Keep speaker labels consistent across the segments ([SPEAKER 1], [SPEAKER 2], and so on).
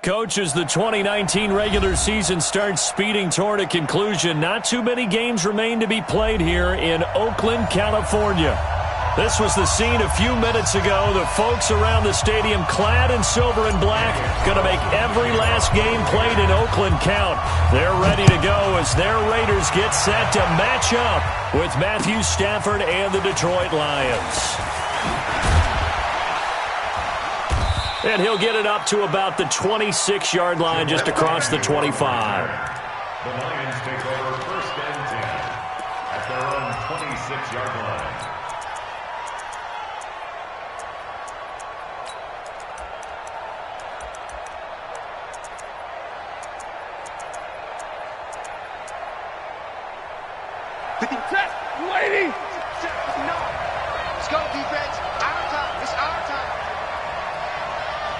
[SPEAKER 1] Coach, as the 2019 regular season starts speeding toward a conclusion, not too many games remain to be played here in Oakland, California. This was the scene a few minutes ago. The folks around the stadium clad in silver and black going to make every last game played in Oakland count. They're ready to go as their Raiders get set to match up with Matthew Stafford and the Detroit Lions. And he'll get it up to about the 26-yard line just across the 25.
[SPEAKER 2] The Lions take over first and 10 at their own 26-yard line.
[SPEAKER 3] Lady!
[SPEAKER 4] No. Let's go, defense. Our time. It's our time.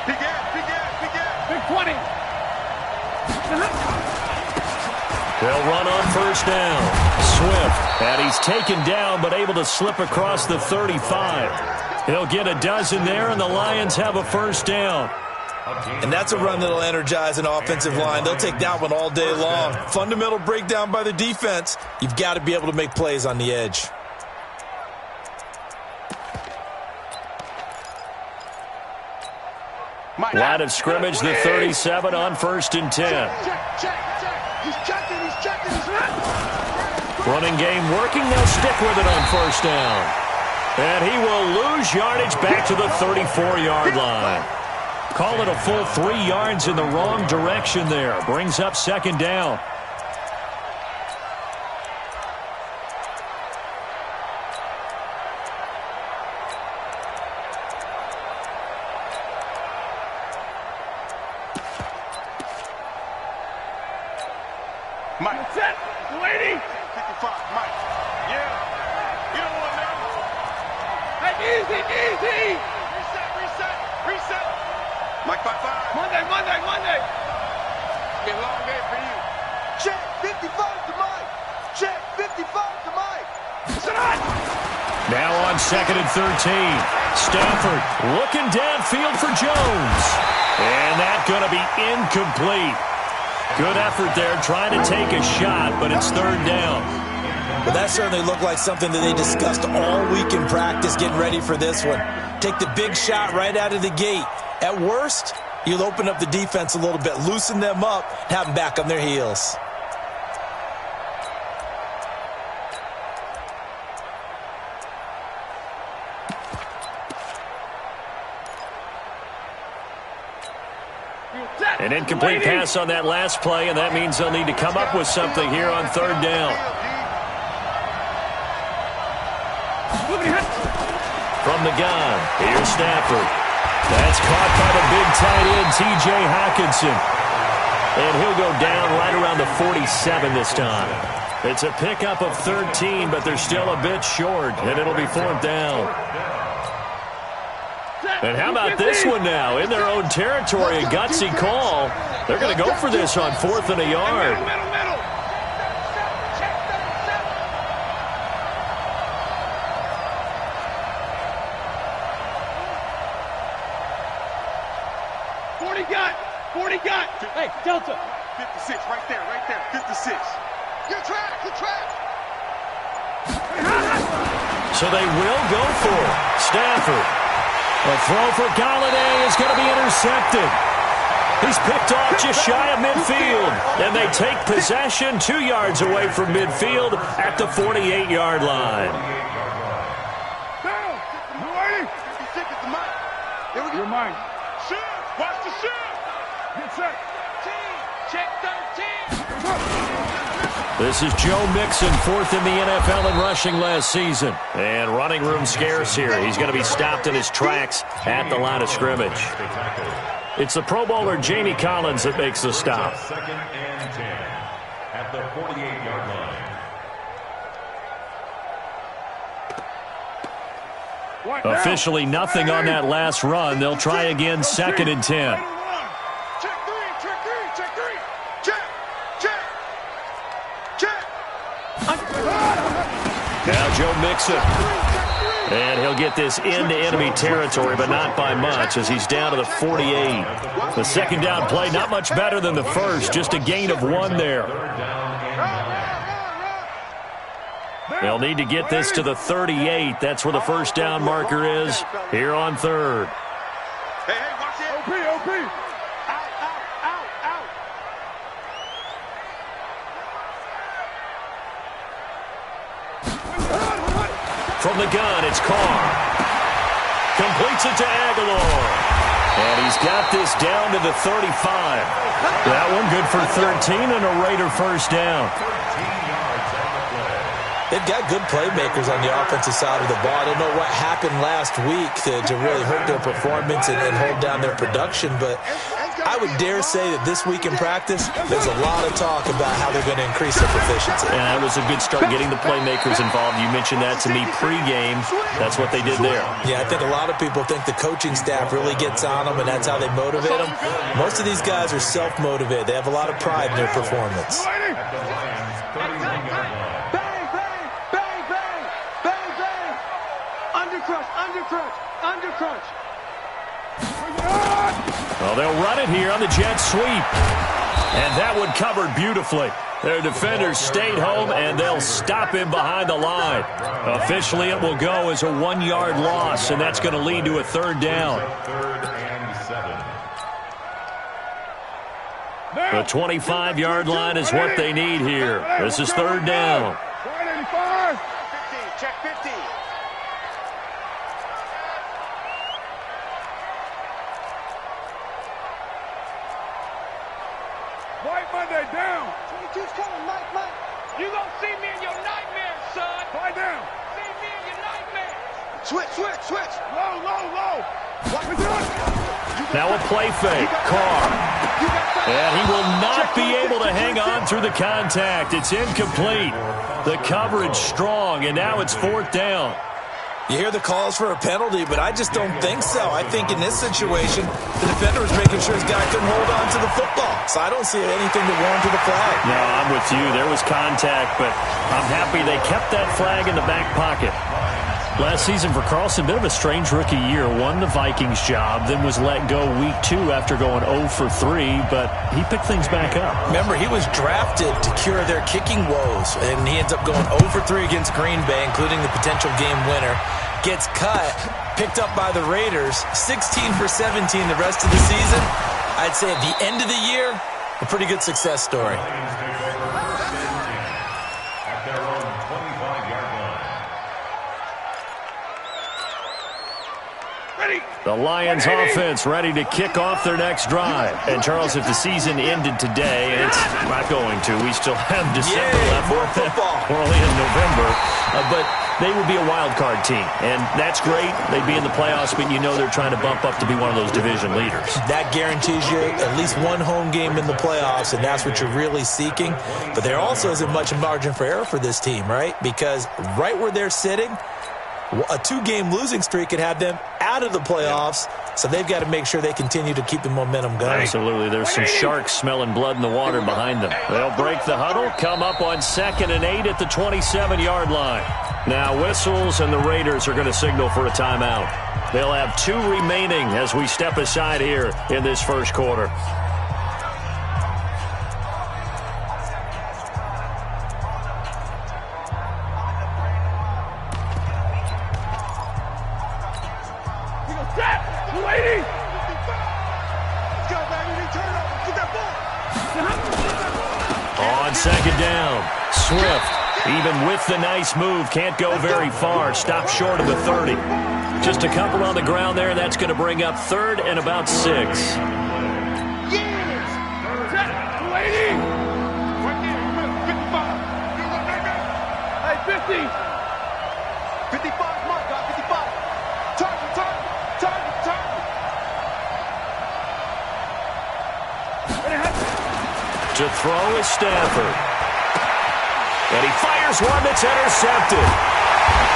[SPEAKER 4] Big air.
[SPEAKER 3] Big 20.
[SPEAKER 1] They'll run on first down. Swift, and he's taken down but able to slip across the 35. He'll get a dozen there, and the Lions have a first down.
[SPEAKER 5] And that's a run that'll energize an offensive line. They'll take that one all day long. Fundamental breakdown by the defense. You've got to be able to make plays on the edge.
[SPEAKER 1] Line of scrimmage, the 37 on first and 10.
[SPEAKER 4] Check. He's checking.
[SPEAKER 1] Running game working. They'll stick with it on first down. And he will lose yardage back to the 34-yard line. Call it a full 3 yards in the wrong direction there. Brings up second down.
[SPEAKER 3] Mike. Set. Lady.
[SPEAKER 4] 55. Mike. Yeah. You don't want that.
[SPEAKER 3] Hey, easy.
[SPEAKER 4] Reset. Mike 5-5.
[SPEAKER 3] Monday.
[SPEAKER 4] Be a long day for you. Check 55 to Mike. Check 55 to Mike.
[SPEAKER 1] Now on second and 13. Stafford looking downfield for Jones. And that's going to be incomplete. Good effort there trying to take a shot, but it's third down.
[SPEAKER 5] Well, that certainly looked like something that they discussed all week in practice getting ready for this one. Take the big shot right out of the gate. At worst, you'll open up the defense a little bit, loosen them up, have them back on their heels.
[SPEAKER 1] An incomplete pass on that last play, and that means they'll need to come up with something here on third down. From the gun, here's Stafford. That's caught by the big tight end, T.J. Hockenson. And he'll go down right around the 47 this time. It's a pickup of 13, but they're still a bit short, and it'll be fourth down. And how about this one now? In their own territory, a gutsy call. They're going to go for this on fourth and a yard.
[SPEAKER 3] Middle. 40 got. Hey, Delta.
[SPEAKER 4] 56, right there. 56. Good track.
[SPEAKER 1] So they will go for it. Stafford. A throw for Golladay is going to be intercepted. He's picked off just shy of midfield. And they take possession 2 yards away from midfield at the 48-yard line.
[SPEAKER 3] You're mine.
[SPEAKER 4] Shoot! Watch the shoot!
[SPEAKER 3] Get set.
[SPEAKER 4] Check 13!
[SPEAKER 1] This is Joe Mixon, fourth in the NFL in rushing last season. And running room scarce here. He's going to be stopped in his tracks at the line of scrimmage. It's the Pro Bowler Jamie Collins that makes the stop.
[SPEAKER 2] Second and 10 at the 48-yard line.
[SPEAKER 1] Officially nothing on that last run. They'll try again second and 10.
[SPEAKER 4] Check three! Check!
[SPEAKER 1] Now Joe Mixon. And he'll get this into enemy territory, but not by much, as he's down to the 48. The second down play, not much better than the first, just a gain of 1 there. They'll need to get this to the 38. That's where the first down marker is here on third.
[SPEAKER 4] Hey, watch it.
[SPEAKER 3] OP.
[SPEAKER 4] Out.
[SPEAKER 1] From the gun, it's Carr. Completes it to Aguilar. And he's got this down to the 35. That one good for 13 and a Raider first down.
[SPEAKER 5] They've got good playmakers on the offensive side of the ball. I don't know what happened last week to really hurt their performance and hold down their production, but I would dare say that this week in practice, there's a lot of talk about how they're going to increase their proficiency.
[SPEAKER 1] And that was a good start, getting the playmakers involved. You mentioned that to me pregame. That's what they did there.
[SPEAKER 5] Yeah, I think a lot of people think the coaching staff really gets on them, and that's how they motivate them. Most of these guys are self-motivated. They have a lot of pride in their performance.
[SPEAKER 4] Undercrunch.
[SPEAKER 1] Well, they'll run it here on the jet sweep. And that one covered beautifully. Their defenders stayed home, and they'll stop him behind the line. Officially, it will go as a 1-yard loss, and that's going to lead to a third down. The 25-yard line is what they need here. This is third down.
[SPEAKER 3] 85.
[SPEAKER 4] 50, check 50.
[SPEAKER 3] White Monday down.
[SPEAKER 4] 22's coming, Mike.
[SPEAKER 3] You gonna see me in your nightmares, son. Lie down. See me in your nightmares.
[SPEAKER 4] Switch.
[SPEAKER 3] Low. What we doing?
[SPEAKER 1] Now a play fake. Carr. And he will not be able to hang on through the contact. It's incomplete. The coverage strong, and now it's fourth down.
[SPEAKER 5] You hear the calls for a penalty, but I just don't think so. I think in this situation, the defender was making sure his guy couldn't hold on to the football. So I don't see anything to warrant a flag.
[SPEAKER 1] No, I'm with you. There was contact, but I'm happy they kept that flag in the back pocket. Last season for Carlson, bit of a strange rookie year. Won the Vikings job, then was let go week 2 after going 0 for 3, but he picked things back up.
[SPEAKER 5] Remember, he was drafted to cure their kicking woes, and he ends up going 0 for 3 against Green Bay, including the potential game winner. Gets cut, picked up by the Raiders, 16 for 17 the rest of the season. I'd say at the end of the year, a pretty good success story.
[SPEAKER 2] At their own 25-yard line.
[SPEAKER 3] Ready.
[SPEAKER 1] The Lions offense ready to kick off their next drive. And, Charles, if the season ended today, and it's not going to, we still have December left.
[SPEAKER 5] More football.
[SPEAKER 1] We're only in November. But they would be a wild card team, and that's great. They'd be in the playoffs, but you know they're trying to bump up to be one of those division leaders.
[SPEAKER 5] That guarantees you at least one home game in the playoffs, and that's what you're really seeking. But there also isn't much margin for error for this team, right? Because right where they're sitting, a 2-game losing streak could have them out of the playoffs, so they've got to make sure they continue to keep the momentum going.
[SPEAKER 1] Absolutely. There's some sharks smelling blood in the water behind them. They'll break the huddle, come up on 2nd and 8 at the 27-yard line. Now whistles, and the Raiders are going to signal for a timeout. They'll have 2 remaining as we step aside here in this first quarter. On 2nd down, Swift, even with the nice move, can't go very far. Stopped short of the 30. Just a couple on the ground there, and that's going to bring up 3rd and about 6.
[SPEAKER 3] Yes. 280. Right there. 55. Hey, 50.
[SPEAKER 4] 55, Mike, got 55. Target.
[SPEAKER 1] To throw is Stafford. And he fires one that's intercepted.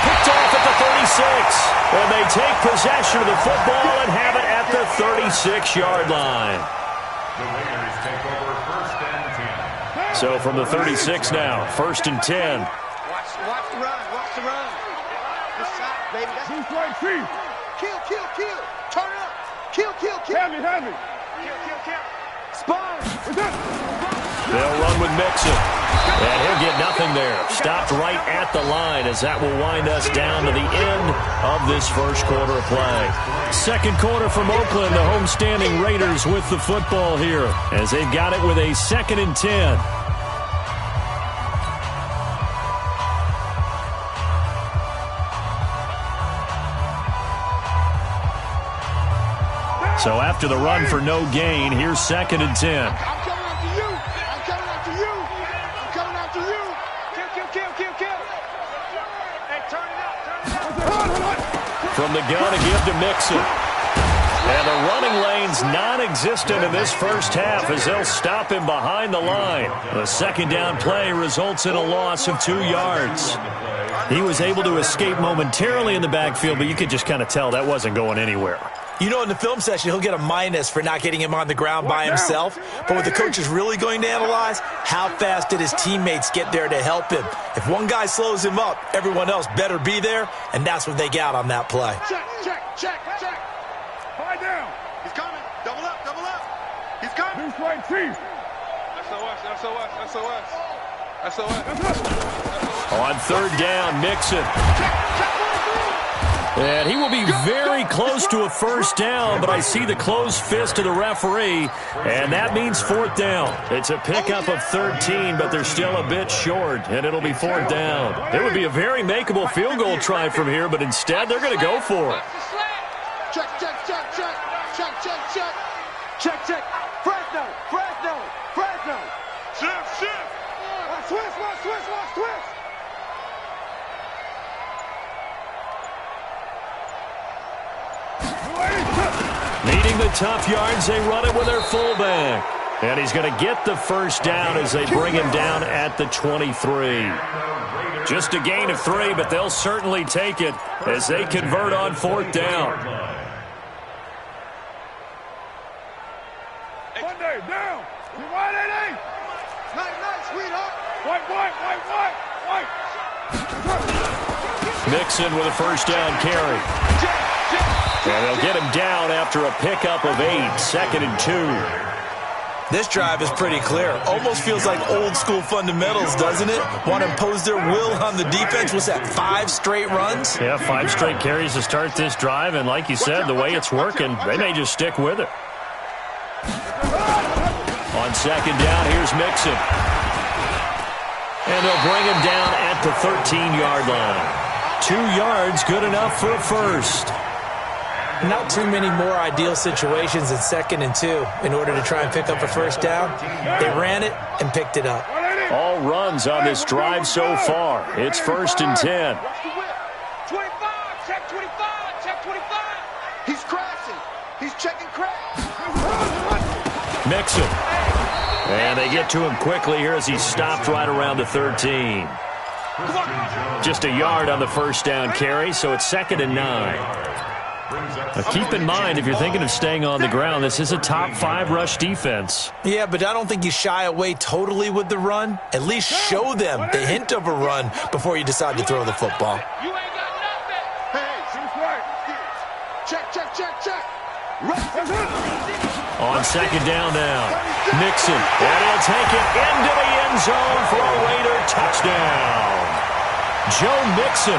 [SPEAKER 1] Picked off at the 36. And they take possession of the football and have it at the 36-yard line.
[SPEAKER 2] The Raiders take over 1st and 10.
[SPEAKER 1] So from the 36 now, 1st and 10.
[SPEAKER 4] Watch the run. Shot, baby. That's right, see. Kill, kill, kill. Turn up. Kill, kill, kill. Have me. Kill, kill, kill. Spine.
[SPEAKER 1] They'll run with Mixon. And he'll get nothing there. Stopped right at the line as that will wind us down to the end of this first quarter of play. Second quarter from Oakland, the homestanding Raiders with the football here as they've got it with a 2nd and 10. So after the run for no gain, here's 2nd and 10.
[SPEAKER 4] I'm coming after you. I'm coming after you. I'm coming after you. Kill, kill, kill, kill, kill. Hey, turn it up.
[SPEAKER 1] From the gun to give to Mixon. And the running lane's non-existent in this first half as they'll stop him behind the line. The second down play results in a loss of 2 yards. He was able to escape momentarily in the backfield, but you could just kind of tell that wasn't going anywhere.
[SPEAKER 5] You know, in the film session, he'll get a minus for not getting him on the ground by himself. But what the coach is really going to analyze, how fast did his teammates get there to help him? If one guy slows him up, everyone else better be there, and that's what they got on that play.
[SPEAKER 4] Check, check, check, check. Lie down. He's coming. Double up, double up. He's coming. He's right, chief. SOS, SOS, SOS. SOS.
[SPEAKER 1] On third down, Mixon. And he will be very close to a first down, but I see the closed fist of the referee, and that means 4th down. It's a pickup of 13, but they're still a bit short, and it'll be 4th down. It would be a very makeable field goal try from here, but instead they're going to go for it.
[SPEAKER 4] Check, check, check, check. Check, check, check. Check, check. Fresno, Fresno, Fresno. Shift, shift. Twist.
[SPEAKER 1] Needing the tough yards, they run it with their fullback. And he's going to get the first down as they bring him down at the 23. Just a gain of 3, but they'll certainly take it as they convert on 4th down.
[SPEAKER 4] Monday, down. You want it, Night, sweetheart. White.
[SPEAKER 1] Mixon with a first down carry. And they'll get him down after a pickup of 8, 2nd and 2.
[SPEAKER 5] This drive is pretty clear. Almost feels like old school fundamentals, doesn't it? Want to impose their will on the defense. Was that 5 straight runs?
[SPEAKER 1] Yeah, 5 straight carries to start this drive. And like you said, the way it's working, they may just stick with it. On second down, here's Mixon. And they'll bring him down at the 13-yard line. 2 yards, good enough for a first.
[SPEAKER 5] Not too many more ideal situations in 2nd and 2 in order to try and pick up a first down. They ran it and picked it up.
[SPEAKER 1] All runs on this drive so far. It's 1st and 10.
[SPEAKER 4] 25, check 25, check 25. He's crashing. He's checking crash.
[SPEAKER 1] Mixon. And they get to him quickly here as he's stopped right around the 13. Just a yard on the first down carry, so it's 2nd and 9. Now keep in mind, if you're thinking of staying on the ground, this is a top 5 rush defense.
[SPEAKER 5] Yeah, but I don't think you shy away totally with the run. At least show them the hint of a run before you decide to throw the football.
[SPEAKER 4] You ain't got nothing. Hey, she's right. Check.
[SPEAKER 1] On second down now, Mixon. And he'll take it into the end zone for a Raider touchdown. Joe Mixon,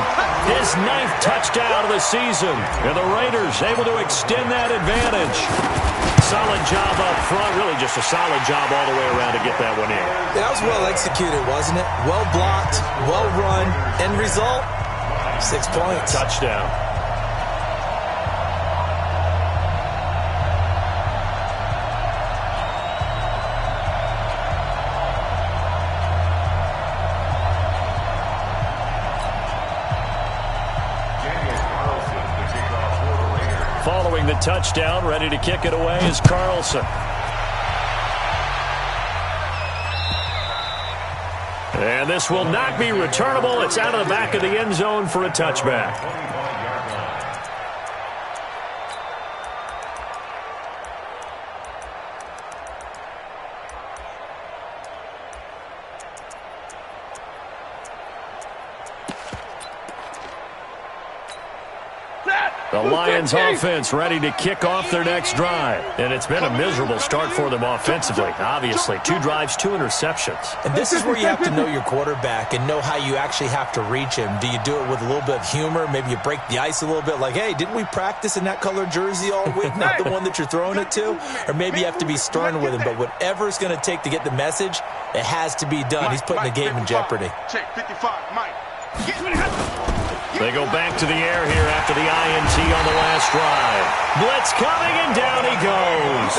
[SPEAKER 1] his 9th touchdown of the season. And the Raiders able to extend that advantage. Solid job up front. Really just a solid job all the way around to get that one in.
[SPEAKER 5] That was well executed, wasn't it? Well blocked, well run. End result, 6 points.
[SPEAKER 1] Touchdown. Following the touchdown, ready to kick it away is Carlson. And this will not be returnable. It's out of the back of the end zone for a touchback. The Lions offense ready to kick off their next drive. And it's been a miserable start for them offensively. Obviously, 2 drives, 2 interceptions.
[SPEAKER 5] And this is where you have to know your quarterback and know how you actually have to reach him. Do you do it with a little bit of humor? Maybe you break the ice a little bit like, hey, didn't we practice in that colored jersey all week? Not the one that you're throwing it to? Or maybe you have to be stern with him. But whatever it's going to take to get the message, it has to be done. He's putting the game in jeopardy.
[SPEAKER 4] Check 55, Mike.
[SPEAKER 1] They go back to the air here after the INT on the last drive. Blitz coming, and down he goes.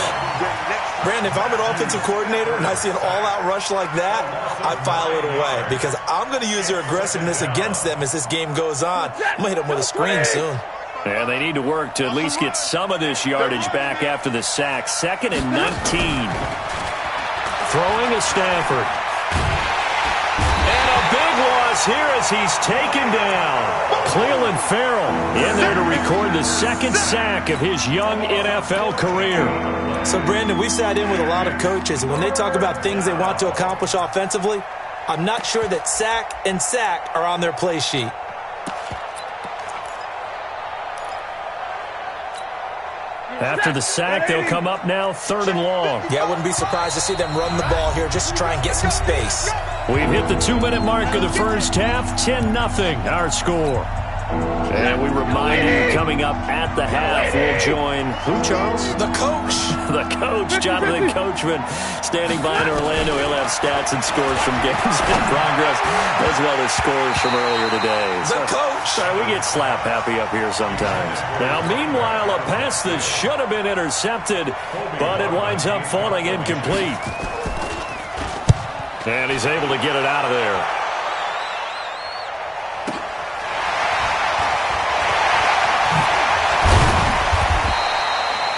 [SPEAKER 5] Brandon, if I'm an offensive coordinator and I see an all-out rush like that, I file it away because I'm going to use their aggressiveness against them as this game goes on. I'm going to hit them with a screen soon.
[SPEAKER 1] And they need to work to at least get some of this yardage back after the sack. 2nd and 19. Throwing is Stafford. And a big loss here as he's taken down. Clelin Ferrell in there to record the 2nd sack of his young NFL career.
[SPEAKER 5] So, Brandon, we've sat in with a lot of coaches, and when they talk about things they want to accomplish offensively, I'm not sure that sack and sack are on their play sheet.
[SPEAKER 1] After the sack, they'll come up now 3rd and long.
[SPEAKER 5] Yeah, I wouldn't be surprised to see them run the ball here just to try and get some space.
[SPEAKER 1] We've hit the 2-minute mark of the first half. 10-0 our score. And we remind you, coming up at the half, we'll join who, Charles?
[SPEAKER 5] The coach.
[SPEAKER 1] The coach, Jonathan Coachman, standing by in Orlando. He'll have stats and scores from games in progress, as well as scores from earlier today.
[SPEAKER 5] The coach.
[SPEAKER 1] Sorry, we get slap happy up here sometimes. Now, meanwhile, a pass that should have been intercepted, but it winds up falling incomplete. And he's able to get it out of there.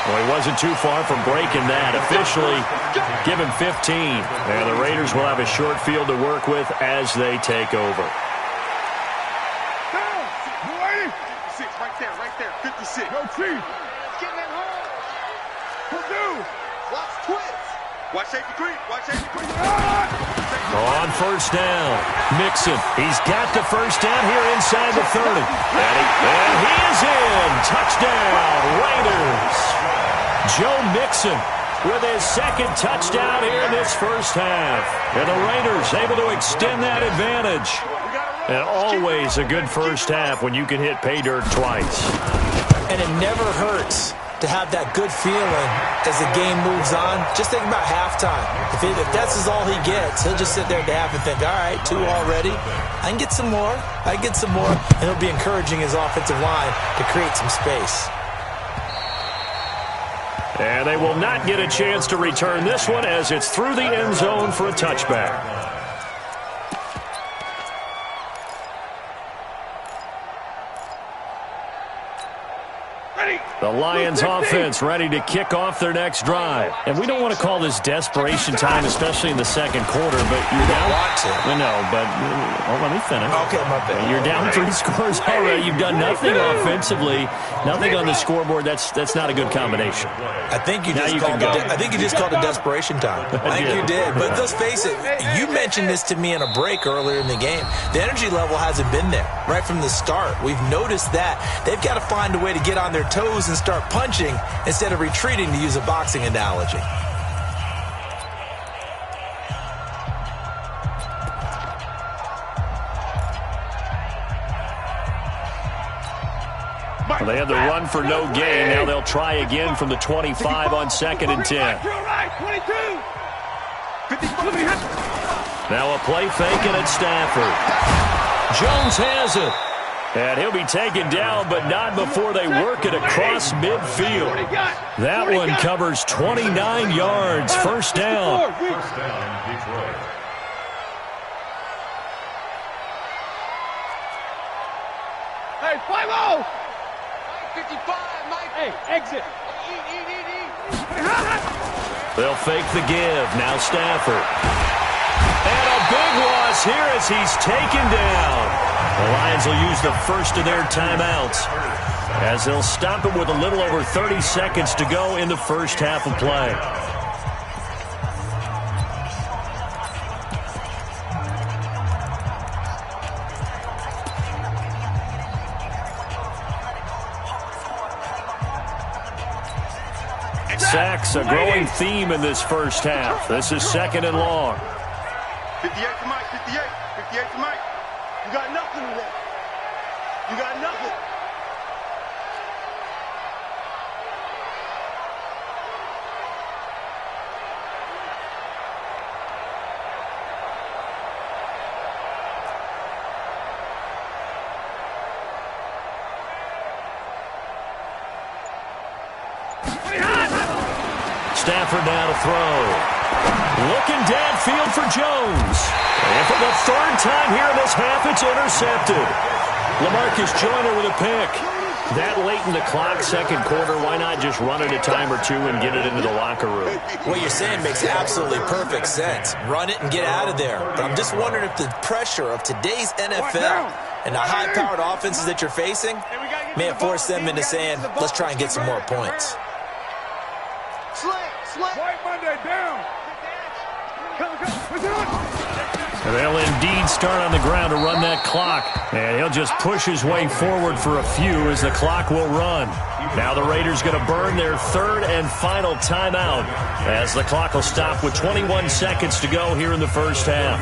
[SPEAKER 1] Well, he wasn't too far from breaking that. Officially, give him 15. And the Raiders will have a short field to work with as they take over.
[SPEAKER 4] 56, right there, 56. Go Chief. Getting that home. Purdue. Watch twist. Watch safety creep. Watch safety creep.
[SPEAKER 1] On first down, Mixon. He's got the first down here inside the 30. And he is in. Touchdown, Raiders. Joe Mixon with his 2nd touchdown here in this first half. And the Raiders able to extend that advantage. And always a good first half when you can hit pay dirt twice.
[SPEAKER 5] And it never hurts to have that good feeling as the game moves on. Just think about halftime. If that's all he gets, he'll just sit there at the half and think, all right, 2 already. I can get some more. I can get some more. And he'll be encouraging his offensive line to create some space.
[SPEAKER 1] And they will not get a chance to return this one as it's through the end zone for a touchback. The Lions offense ready to kick off their next drive. And we don't want to call this desperation time, especially in the 2nd quarter, but you're down.
[SPEAKER 5] Want to.
[SPEAKER 1] No, but let me finish.
[SPEAKER 5] Okay, my bad.
[SPEAKER 1] You're down 3 scores already. You've done nothing offensively, nothing on the scoreboard. That's not a good combination.
[SPEAKER 5] I think you just called it desperation time. I think you did. But let's face it, you mentioned this to me in a break earlier in the game. The energy level hasn't been there right from the start. We've noticed that. They've got to find a way to get on their toes and start punching instead of retreating, to use a boxing analogy.
[SPEAKER 1] Well, they had the run for no gain. Now they'll try again from the 25 on 2nd and 10. Now a play fake, and it's Stafford. Jones has it. And he'll be taken down, but not before they work it across midfield. That one covers 29 yards. First down.
[SPEAKER 2] First down, Detroit.
[SPEAKER 3] Hey, 5-0. 55, Mike. Hey, exit. Eat.
[SPEAKER 1] They'll fake the give. Now Stafford. And a big loss here as he's taken down. The Lions will use the first of their timeouts as they'll stop it with a little over 30 seconds to go in the first half of play. Sacks, a growing theme in this first half. This is 2nd and long.
[SPEAKER 4] 58 to Mike, 58. 58 to Mike. You got nothing today. You got nothing.
[SPEAKER 1] Stafford now to throw. Looking downfield for Jones. And for the 3rd time here in this half, it's intercepted. LaMarcus Joyner with a pick. That late in the clock, 2nd quarter, why not just run it a time or two and get it into the locker room?
[SPEAKER 5] What you're saying makes absolutely perfect sense. Run it and get out of there. But I'm just wondering if the pressure of today's NFL and the high-powered offenses that you're facing may have forced them into saying, let's try and get some more points.
[SPEAKER 4] White Monday down.
[SPEAKER 1] And they'll indeed start on the ground to run that clock. And he'll just push his way forward for a few as the clock will run. Now the Raiders going to burn their 3rd and final timeout as the clock will stop with 21 seconds to go here in the first half.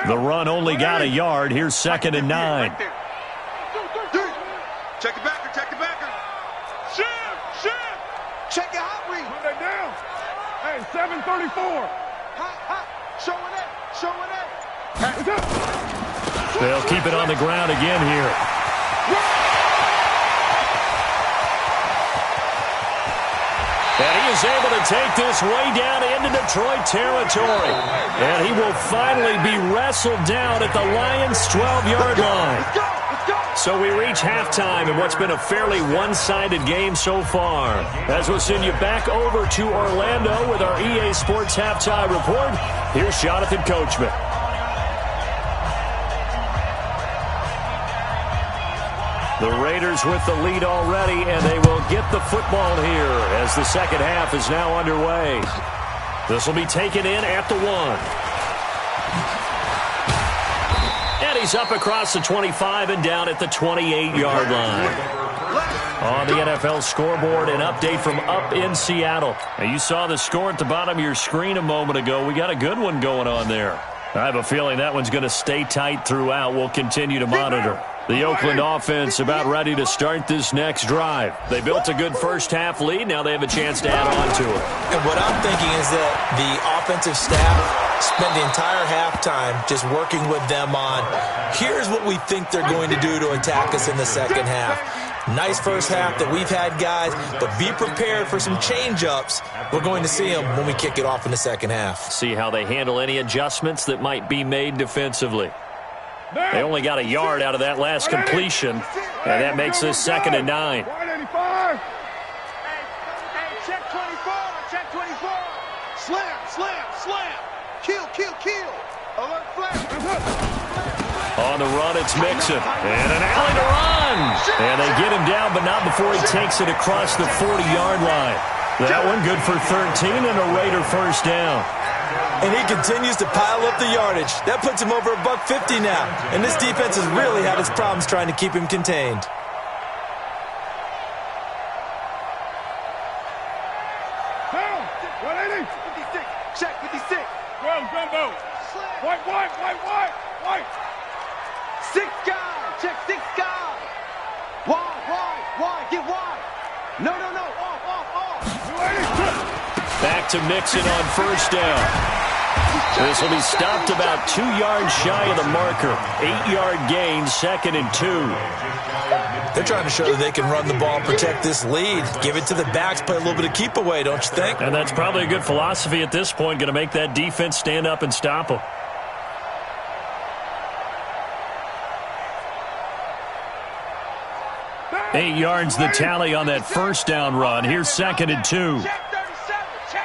[SPEAKER 1] The run only got a yard. Here's 2nd and 9.
[SPEAKER 4] Check it backer, check it backer. Shift. Check it hot read. Put that down. Hey, 734. Hot. Showing it.
[SPEAKER 1] They'll keep it on the ground again here. And he is able to take this way down into Detroit territory. And he will finally be wrestled down at the Lions' 12-yard line. So we reach halftime in what's been a fairly one-sided game so far. As we'll send you back over to Orlando with our EA Sports Halftime Report, here's Jonathan Coachman. The Raiders with the lead already, and they will get the football here as the second half is now underway. This will be taken in at the 1. And he's up across the 25 and down at the 28-yard line. On the NFL scoreboard, an update from up in Seattle. Now, you saw the score at the bottom of your screen a moment ago. We got a good one going on there. I have a feeling that one's going to stay tight throughout. We'll continue to monitor. The Oakland offense about ready to start this next drive. They built a good first-half lead. Now they have a chance to add on to it.
[SPEAKER 5] And what I'm thinking is that the offensive staff spent the entire halftime just working with them on, here's what we think they're going to do to attack us in the second half. Nice first half that we've had, guys, but be prepared for some change-ups. We're going to see them when we kick it off in the second half.
[SPEAKER 1] See how they handle any adjustments that might be made defensively. They only got a yard out of that last completion, and that makes this 2nd and 9.
[SPEAKER 4] 185. Hey, check 24, check 24. Slam. Kill. Alert flag.
[SPEAKER 1] On the run, it's Mixon. And an alley to run. And they get him down, but not before he takes it across the 40-yard line. That one good for 13 and a Raider first down.
[SPEAKER 5] And he continues to pile up the yardage. That puts him over $150 now. And this defense has really had its problems trying to keep him contained.
[SPEAKER 4] Down. 180. 56. Check 56. Well, Gumbo. White. 6 guys. Check 6 guys. Wide. Get wide. No. Off. 280.
[SPEAKER 1] Back to Mixon on first down. This will be stopped about 2 yards shy of the marker. 8-yard gain, 2nd and 2.
[SPEAKER 5] They're trying to show that they can run the ball and protect this lead. Give it to the backs, play a little bit of keep away, don't you think?
[SPEAKER 1] And that's probably a good philosophy at this point, going to make that defense stand up and stop them. Eight yards the tally on that first down run. Here's 2nd and 2.
[SPEAKER 4] Check 37.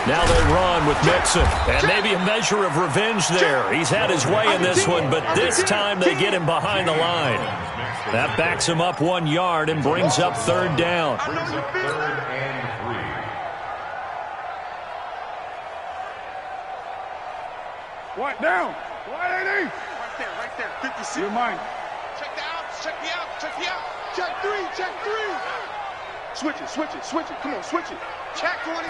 [SPEAKER 1] Now they run with Mixon. And maybe a measure of revenge there. He's had his way in this one, but this time they get him behind the line. That backs him up 1 yard and brings up third down.
[SPEAKER 4] What down? What ain't he? Right there. 56. You're mine. Check the outs. Check the outs. Check the outs. Check three. Check three. Switch it. Come on, switch it. Check 24.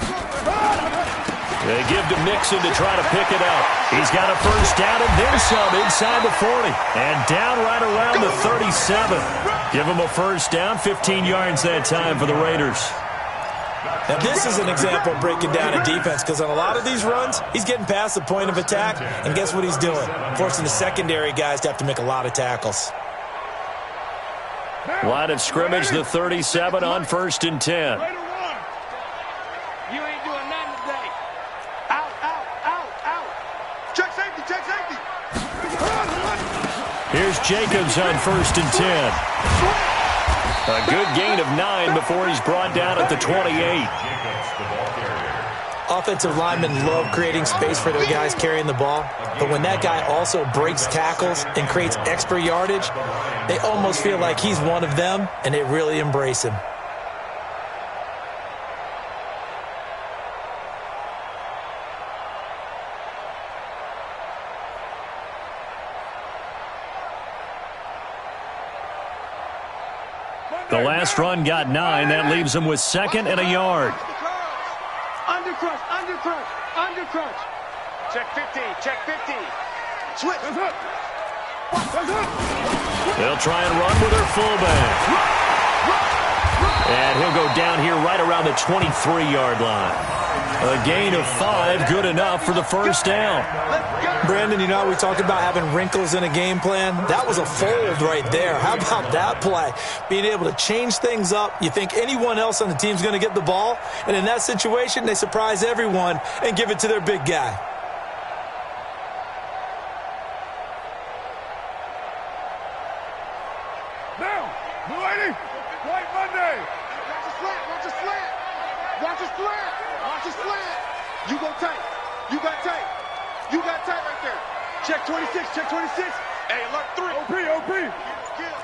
[SPEAKER 1] They give to Mixon to try to pick it up. He's got a first down and then some inside the 40. And down right around the 37. Give him a first down, 15 yards that time for the Raiders.
[SPEAKER 5] Now, this is an example of breaking down a defense because on a lot of these runs, he's getting past the point of attack, and guess what he's doing? Forcing the secondary guys to have to make a lot of tackles.
[SPEAKER 1] Line of scrimmage, the 37 on 1st and 10.
[SPEAKER 3] You ain't doing nothing today. Out.
[SPEAKER 4] Check safety.
[SPEAKER 1] Here's Jacobs on 1st and 10. A good gain of 9 before he's brought down at the 28.
[SPEAKER 5] Offensive linemen love creating space for their guys carrying the ball, but when that guy also breaks tackles and creates extra yardage, they almost feel like he's one of them, and they really embrace him.
[SPEAKER 1] The last run got 9. That leaves him with 2nd and a yard.
[SPEAKER 3] Undercrush. Check 15. Switch.
[SPEAKER 1] They'll try and run with their fullback. And he'll go down here right around the 23-yard line. A gain of 5, good enough for the first down.
[SPEAKER 5] Brandon, you know, we talked about having wrinkles in a game plan. That was a fold right there. How about that play? Being able to change things up. You think anyone else on the team's going to get the ball, and in that situation, they surprise everyone and give it to their big guy.
[SPEAKER 4] Now, blue lady, white Monday. Watch his slant. You go tight. You got tight right there. Check 26. Hey, alert 3. OP. Kill.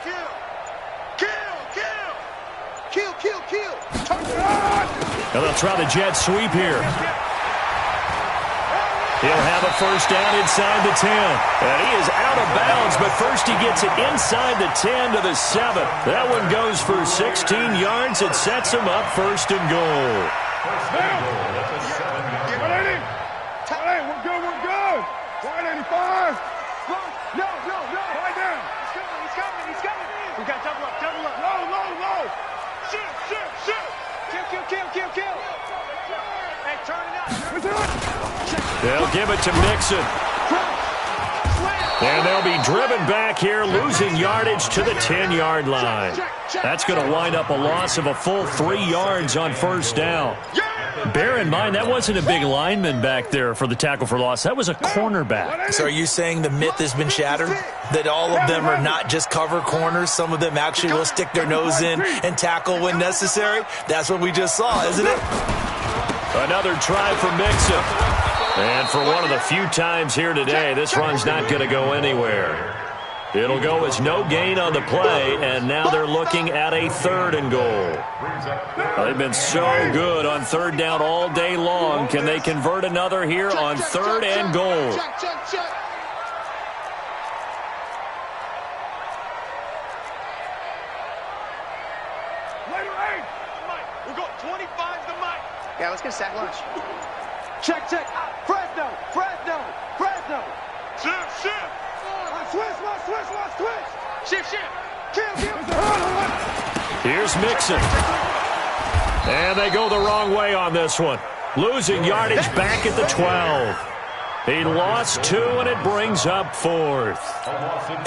[SPEAKER 4] Touchdown.
[SPEAKER 1] And they'll try the jet sweep here. He'll have a first down inside the 10. And he is out of bounds, but first he gets it inside the 10 to the 7. That one goes for 16 yards. It sets him up 1st and goal.
[SPEAKER 4] Hey, we're good. 185. No. Right down.
[SPEAKER 3] He's coming. We got double up.
[SPEAKER 4] Low. Shoot.
[SPEAKER 3] Kill. Hey, turn it up.
[SPEAKER 1] They'll give it to Mixon. And they'll be driven back here, losing yardage to the 10-yard line. That's going to wind up a loss of a full 3 yards on first down. Bear in mind, that wasn't a big lineman back there for the tackle for loss. That was a cornerback.
[SPEAKER 5] So are you saying the myth has been shattered? That all of them are not just cover corners? Some of them actually will stick their nose in and tackle when necessary? That's what we just saw, isn't it?
[SPEAKER 1] Another try for Mixon. And for one of the few times here today, this run's not going to go anywhere. It'll go as no gain on the play, and now they're looking at a 3rd and goal. They've been so good on 3rd down all day long. Can they convert another here on 3rd and goal?
[SPEAKER 4] We're going 25 to Mike.
[SPEAKER 3] Yeah, let's get sack lunch.
[SPEAKER 4] Check. Fresno. Shift. Switch.
[SPEAKER 3] Shift.
[SPEAKER 4] Kill.
[SPEAKER 1] Here's Mixon. And they go the wrong way on this one. Losing yardage back at the 12. He lost 2, and it brings up 4th.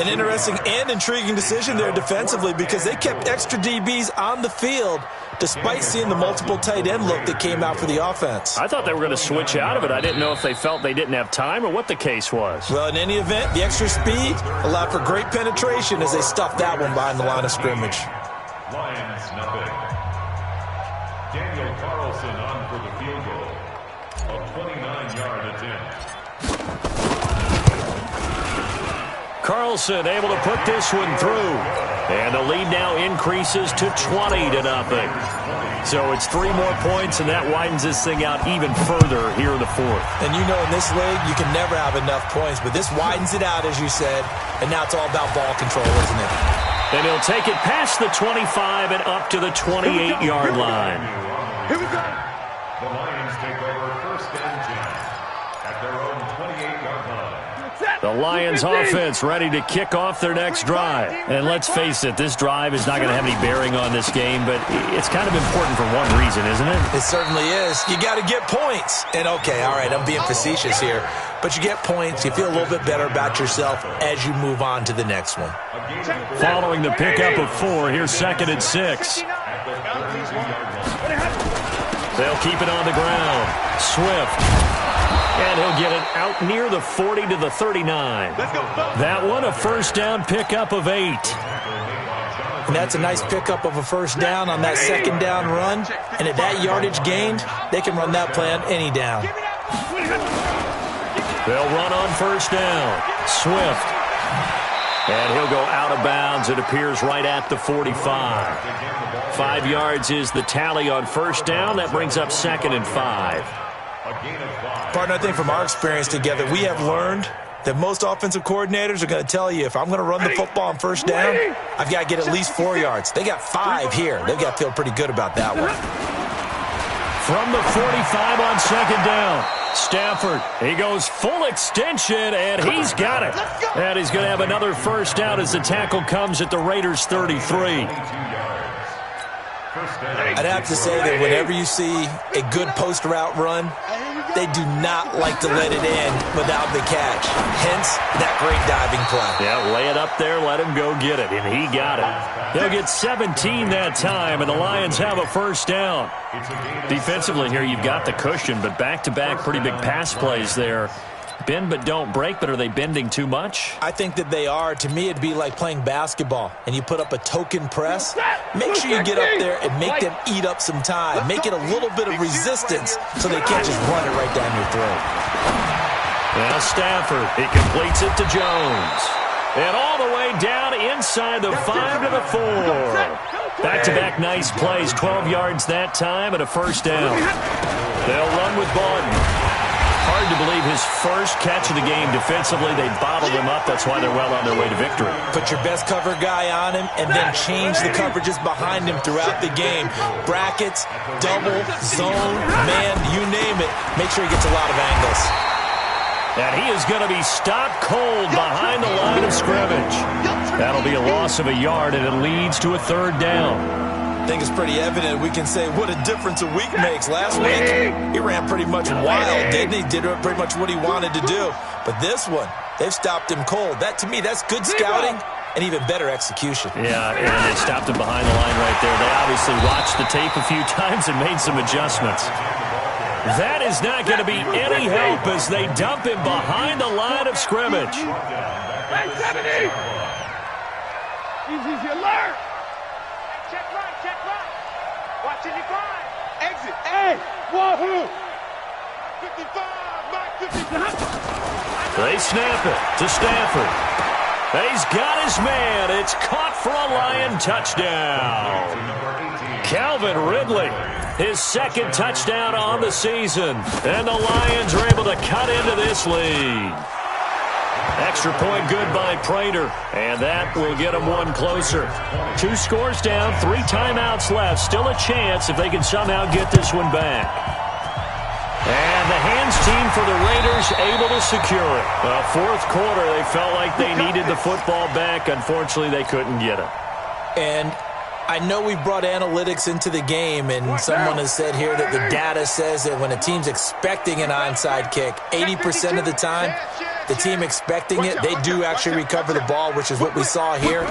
[SPEAKER 5] An interesting and intriguing decision there defensively because they kept extra DBs on the field despite seeing the multiple tight end look that came out for the offense.
[SPEAKER 1] I thought they were going to switch out of it. I didn't know if they felt they didn't have time or what the case was.
[SPEAKER 5] Well, in any event, the extra speed allowed for great penetration as they stuffed that one behind the line of scrimmage.
[SPEAKER 2] Lions nothing. Daniel Carlson on for the field goal. A 29-yard attempt.
[SPEAKER 1] Carlson able to put this one through. And the lead now increases to 20-0. So it's 3 more points, and that widens this thing out even further here in the fourth.
[SPEAKER 5] And you know in this league, you can never have enough points, but this widens it out, as you said, and now it's all about ball control, isn't it?
[SPEAKER 1] And he'll take it past the 25 and up to the 28-yard line.
[SPEAKER 2] Here we go. The Lions take over first and 10 at their own 28-yard line.
[SPEAKER 1] The Lions offense ready to kick off their next drive. And let's face it, this drive is not going to have any bearing on this game, but it's kind of important for one reason, isn't it?
[SPEAKER 5] It certainly is. You got to get points. And okay, all right, I'm being facetious here, but you get points, you feel a little bit better about yourself as you move on to the next one.
[SPEAKER 1] Following the pickup of 4, here's 2nd and 6. They'll keep it on the ground. Swift. And he'll get it out near the 40 to the 39. That one, a first down pickup of 8.
[SPEAKER 5] And that's a nice pickup of a first down on that second down run. And at that yardage gained, they can run that play on any down.
[SPEAKER 1] They'll run on first down. Swift. And he'll go out of bounds, it appears, right at the 45. 5 yards is the tally on first down. That brings up 2nd and 5.
[SPEAKER 5] Partner, I think from our experience together, we have learned that most offensive coordinators are going to tell you, if I'm going to run the football on first down, I've got to get at least 4 yards. They got 5 here. They've got to feel pretty good about that one.
[SPEAKER 1] From the 45 on second down, Stafford, he goes full extension, and he's got it. And he's going to have another first down as the tackle comes at the Raiders' 33.
[SPEAKER 5] I'd have to say that whenever you see a good post route run, they do not like to let it in without the catch. Hence, that great diving play.
[SPEAKER 1] Yeah, lay it up there, let him go get it, and he got it. He'll get 17 that time, and the Lions have a first down. Defensively here, you've got the cushion, but back-to-back pretty big pass plays there. Bend but don't break, but are they bending too much?
[SPEAKER 5] I think that they are. To me, it'd be like playing basketball, and you put up a token press. Make sure you get up there and make them eat up some time. Make it a little bit of resistance so they can't just run it right down your throat.
[SPEAKER 1] Now Stafford, he completes it to Jones. And all the way down inside the 5 to the 4. Back-to-back nice plays, 12 yards that time and a first down. They'll run with Baldwin. Hard to believe his first catch of the game defensively. They bottled him up. That's why they're well on their way to victory.
[SPEAKER 5] Put your best cover guy on him and then change the coverages behind him throughout the game. Brackets, double, zone, man, you name it. Make sure he gets a lot of angles.
[SPEAKER 1] And he is going to be stopped cold behind the line of scrimmage. That'll be a loss of a yard, and it leads to a third down.
[SPEAKER 5] I think it's pretty evident. We can say what a difference a week makes. Last week, he ran pretty much wild, didn't he? Did pretty much what he wanted to do. But this one, they've stopped him cold. That, to me, that's good scouting and even better execution.
[SPEAKER 1] Yeah, and they stopped him behind the line right there. They obviously watched the tape a few times and made some adjustments. That is not going to be any help as they dump him behind the line of scrimmage.
[SPEAKER 3] Hey, 70! Easy, alert! Check right. Watch it, decline. Exit. Hey, wahoo! 55, Mike 55.
[SPEAKER 1] They snap it to Stafford. He's got his man. It's caught for a Lion touchdown. Calvin Ridley, his second touchdown on the season. And the Lions are able to cut into this lead. Extra point good by Prater, and that will get them one closer. 2 scores down, 3 timeouts left. Still a chance if they can somehow get this one back. And the hands team for the Raiders able to secure it. Well, fourth quarter, they felt like they needed the football back. Unfortunately, they couldn't get it.
[SPEAKER 5] And I know we brought analytics into the game, and someone has said here that the data says that when a team's expecting an onside kick, 80% of the time, the team expecting it, they do actually recover the ball, which is what we saw here.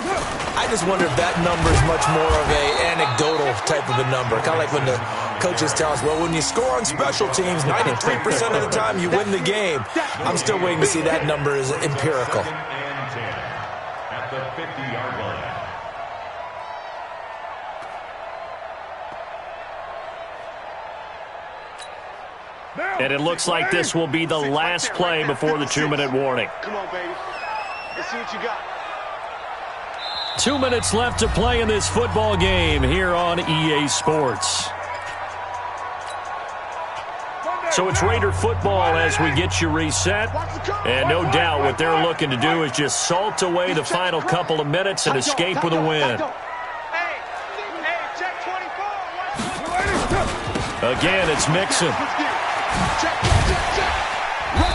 [SPEAKER 5] I just wonder if that number is much more of an anecdotal type of a number. Kind of like when the coaches tell us, well, when you score on special teams, 93% of the time you win the game. I'm still waiting to see that number is empirical.
[SPEAKER 2] At the 50-yard line.
[SPEAKER 1] And it looks like this will be the last play before the 2-minute warning.
[SPEAKER 4] Come on, baby. Let's see what you got.
[SPEAKER 1] 2 minutes left to play in this football game here on EA Sports. So it's Raider football as we get you reset. And no doubt what they're looking to do is just salt away the final couple of minutes and escape with a win. Again, it's Mixon.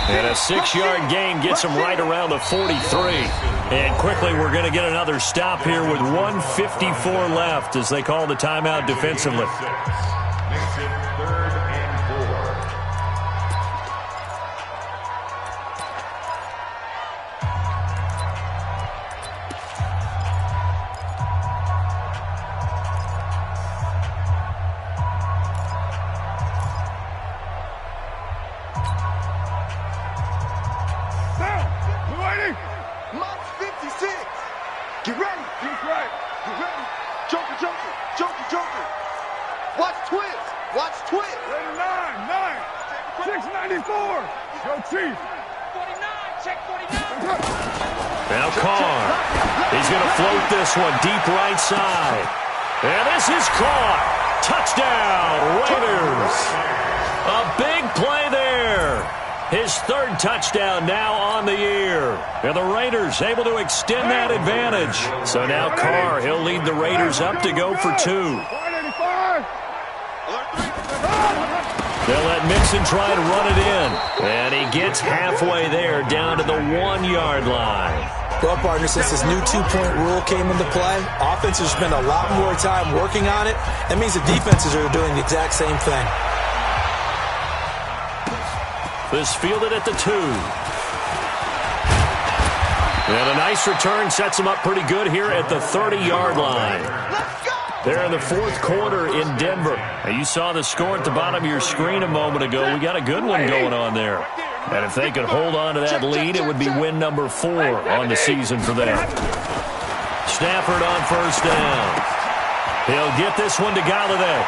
[SPEAKER 1] And a 6-yard gain gets him right around the 43. And quickly we're going to get another stop here with 1:54 left as they call the timeout defensively.
[SPEAKER 2] Mixon, 3rd and 4.
[SPEAKER 4] Mach 56. Get ready. Get ready. Get ready. Joker, Joker. Joker, Joker. Watch twist. Watch twist.
[SPEAKER 3] 9, 694. Go Chief. 49, check 49.
[SPEAKER 1] Now Carr. He's going to float this one deep right side. And this is caught. Touchdown, Raiders. A big play there. His 3rd touchdown now on the year. And the Raiders able to extend that advantage. So now Carr, he'll lead the Raiders up to go for 2. They'll let Mixon try to run it in. And he gets halfway there down to the 1-yard line.
[SPEAKER 5] Well, partner, since this new 2-point rule came into play, offenses spend a lot more time working on it. That means the defenses are doing the exact same thing.
[SPEAKER 1] This fielded at the 2. And a nice return sets him up pretty good here at the 30-yard line. They're in the 4th quarter in Denver. Now, you saw the score at the bottom of your screen a moment ago. We got a good one going on there. And if they could hold on to that lead, it would be win number 4 on the season for them. Stafford on 1st down. He'll get this one to Galladay.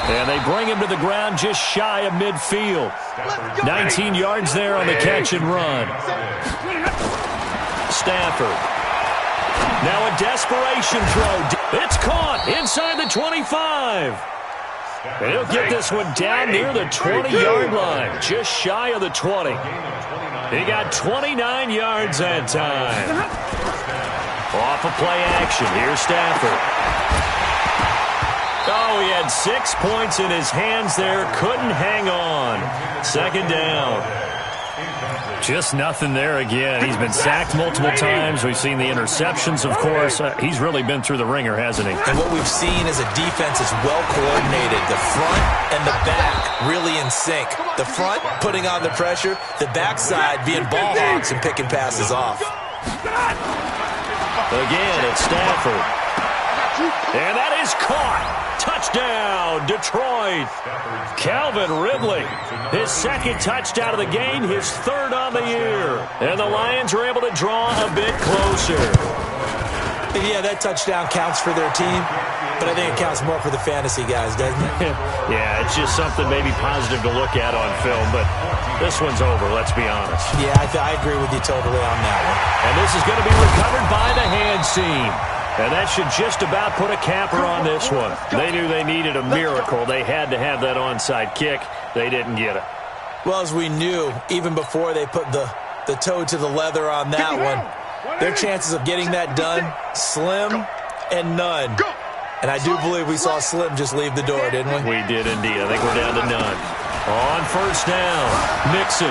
[SPEAKER 1] And they bring him to the ground just shy of midfield. 19 yards there on the catch and run. Stafford. Now a desperation throw. It's caught inside the 25. And he'll get this one down near the 20-yard line, just shy of the 20. He got 29 yards that time. Off of play action. Here's Stafford. Oh, he had 6 points in his hands there. Couldn't hang on. 2nd down. Just nothing there again. He's been sacked multiple times. We've seen the interceptions, of course. He's really been through the ringer, hasn't he?
[SPEAKER 5] And what we've seen is a defense is well coordinated. The front and the back really in sync. The front putting on the pressure. The backside being ball hawks and picking passes off.
[SPEAKER 1] Again, it's Stafford. And that is caught. Touchdown, Detroit. Calvin Ridley, his 2nd touchdown of the game, his 3rd on the year. And the Lions are able to draw a bit closer.
[SPEAKER 5] Yeah, that touchdown counts for their team, but I think it counts more for the fantasy guys, doesn't it?
[SPEAKER 1] Yeah, it's just something maybe positive to look at on film, but this one's over, let's be honest.
[SPEAKER 5] Yeah, I agree with you totally on that one.
[SPEAKER 1] And this is going to be recovered by the hand seam. And that should just about put a capper on this one. They knew they needed a miracle. They had to have that onside kick. They didn't get it.
[SPEAKER 5] Well, as we knew, even before they put the toe to the leather on that one, their chances of getting that done, slim and none. And I do believe we saw Slim just leave the door, didn't we?
[SPEAKER 1] We did indeed. I think we're down to none. On 1st down, Mixon.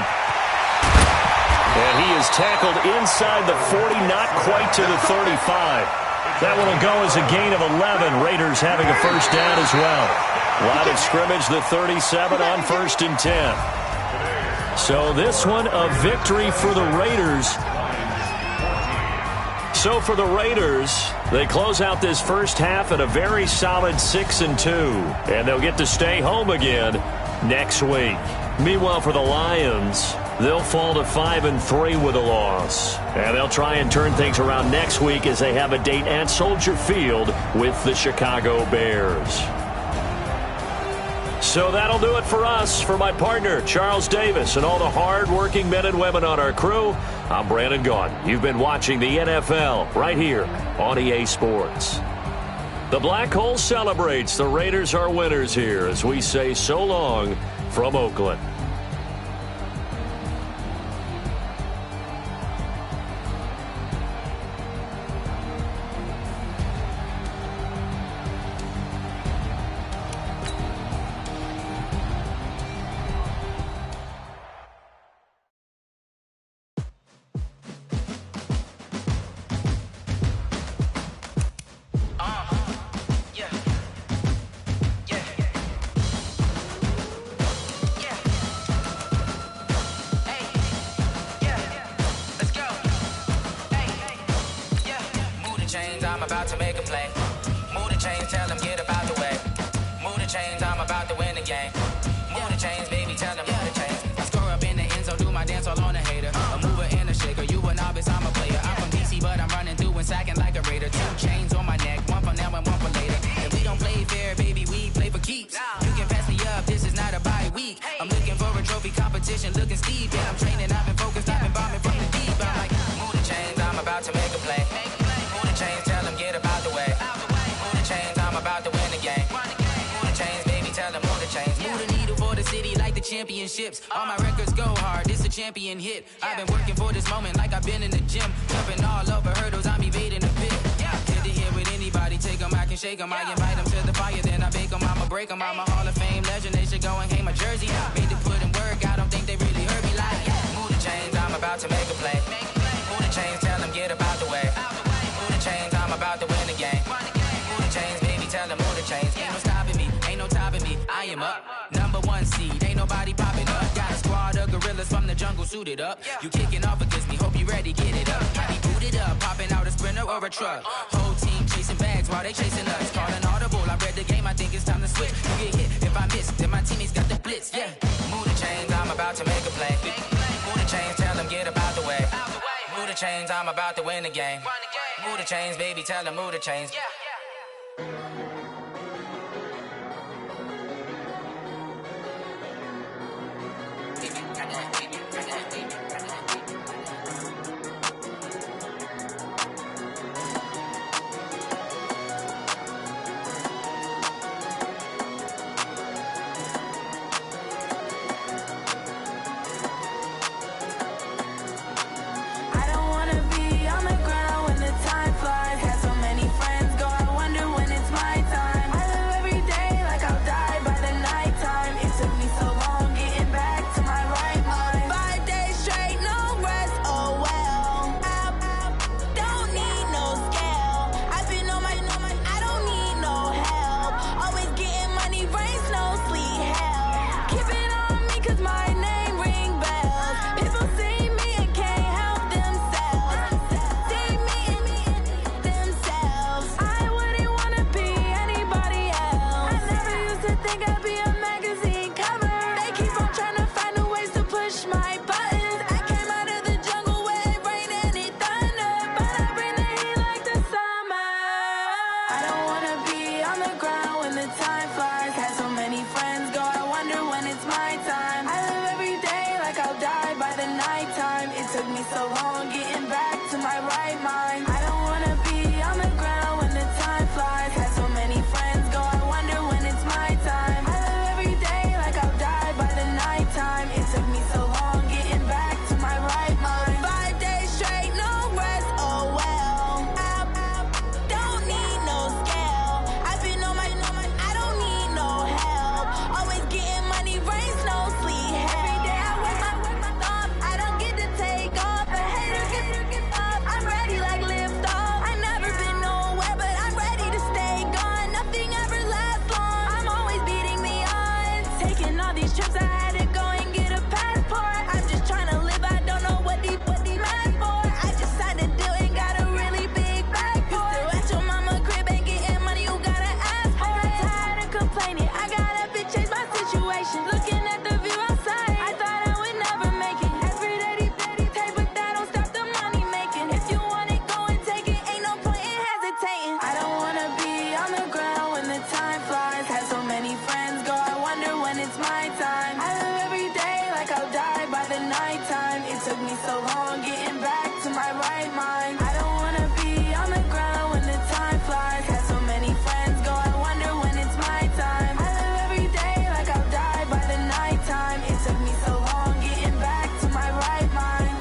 [SPEAKER 1] And he is tackled inside the 40, not quite to the 35. That one will go as a gain of 11. Raiders having a 1st down as well. Line of scrimmage, the 37 on 1st and 10. So this one, a victory for the Raiders. So for the Raiders, they close out this first half at a very solid 6-2. And they'll get to stay home again next week. Meanwhile, for the Lions, they'll fall to 5-3 with a loss. And they'll try and turn things around next week as they have a date at Soldier Field with the Chicago Bears. So that'll do it for us. For my partner, Charles Davis, and all the hard-working men and women on our crew, I'm Brandon Gaudin. You've been watching the NFL right here on EA Sports. The Black Hole celebrates. The Raiders are winners here as we say so long from Oakland.
[SPEAKER 6] All my records go hard, this a champion hit. I've been working for this moment like I've been in the gym. Jumping all over hurdles, I'm evading the pit. Head to head with anybody, take them, I can shake them. I invite them to the fire, then I bake them, I'ma break them. I'm a Hall of Fame legend, they should go and hang my jersey. Made to put in work, I don't think they really heard me like, move the chains, I'm about to make a play. Move the chains, tell them get about the way. Move the chains, I'm about to win the game. Move the chains, baby, tell them move the chains. Ain't no stopping me, ain't no topping me, I am up. Number one seed, ain't nobody popping up. Got a squad of gorillas from the jungle suited up. You kicking off against me, hope you ready, get it up. I be booted up, popping out a Sprinter or a truck. Whole team chasing bags while they chasing us. Calling audible, I read the game, I think it's time to switch. You get hit, if I miss, then my teammates got the blitz, yeah. Move the chains, I'm about to make a play. Move the chains, tell them get about the way. Move the chains, I'm about to win the game. Move the chains, baby, tell them move the chains.
[SPEAKER 7] Lift the nighttime. It took me so long getting back to my right mind. I don't wanna be on the ground when the time flies. Had so many friends go, I wonder when it's my time. I live every day like I'll die by the nighttime. It took me so long getting back to my right mind.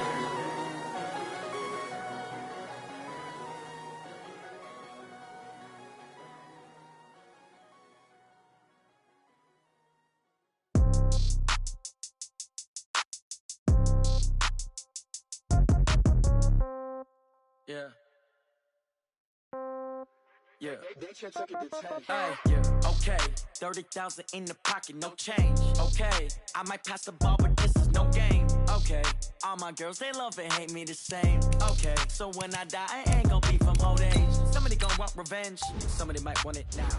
[SPEAKER 6] Yeah. Yeah. Hey, yeah. Okay. 30,000 in the pocket, no change. Okay. I might pass the ball, but this is no game. Okay. All my girls, they love and hate me the same. Okay. So when I die, I ain't gonna be from old age. Somebody gon' want revenge. Somebody might want it now.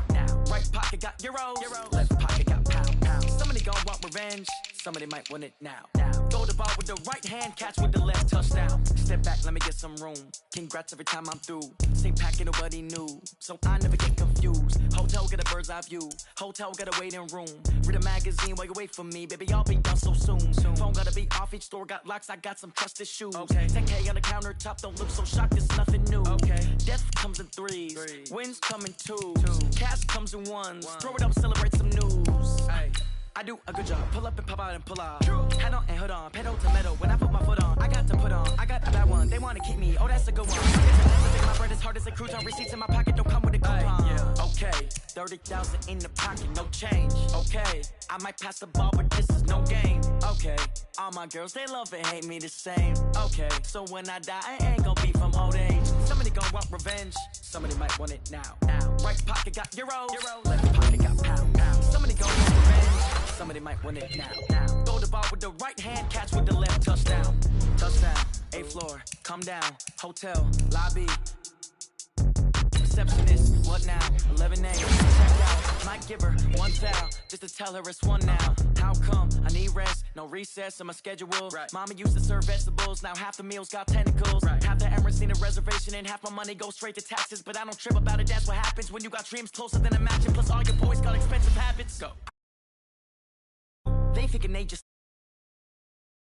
[SPEAKER 6] Right pocket got euros. Left pocket got pounds. Somebody gon' want revenge. Somebody might want it now. Throw the ball with the right hand, catch with the left, touchdown. Step back, let me get some room. Congrats every time I'm through. Same packet, nobody knew, so I never get confused. Hotel got a bird's eye view. Hotel got a waiting room. Read a magazine while you wait for me, baby. I'll be done so soon. Phone gotta be off, each store got locks. I got some trusted shoes. Okay. 10K on the countertop, don't look so shocked. It's nothing new. Okay. Death comes in threes. Wins come in twos. Cash comes in ones. Throw it up, celebrate some news. Ay. I do a good job, pull up and pop out and pull out. Head on and hood on, pedal to metal. When I put my foot on, I got to put on. I got a bad one, they wanna keep me. Oh, that's a good one. My bread is hard as a crouton. Receipts in my pocket don't come with a coupon. Yeah. Okay, 30,000 in the pocket, no change. Okay, I might pass the ball, but this is no game. Okay, all my girls, they love and hate me the same. Okay, so when I die, I ain't gonna be from old age. Somebody gon' want revenge. Somebody might want it now. Right pocket got euros. Left pocket got pounds. Somebody gon' want revenge. Somebody might win it now. Throw the ball with the right hand, catch with the left, touchdown. Touchdown, 8th floor, come down. Hotel, lobby. Receptionist, what now? 11 a.m. Check out. Might give her one foul, just to tell her it's one now. How come? I need rest, no recess in my schedule. Right. Mama used to serve vegetables, now half the meals got tentacles. Right. Half the Emirates need a reservation and half my money goes straight to taxes. But I don't trip about it, that's what happens when you got dreams closer than a match. Plus all your boys got expensive habits. Go. They thinking they just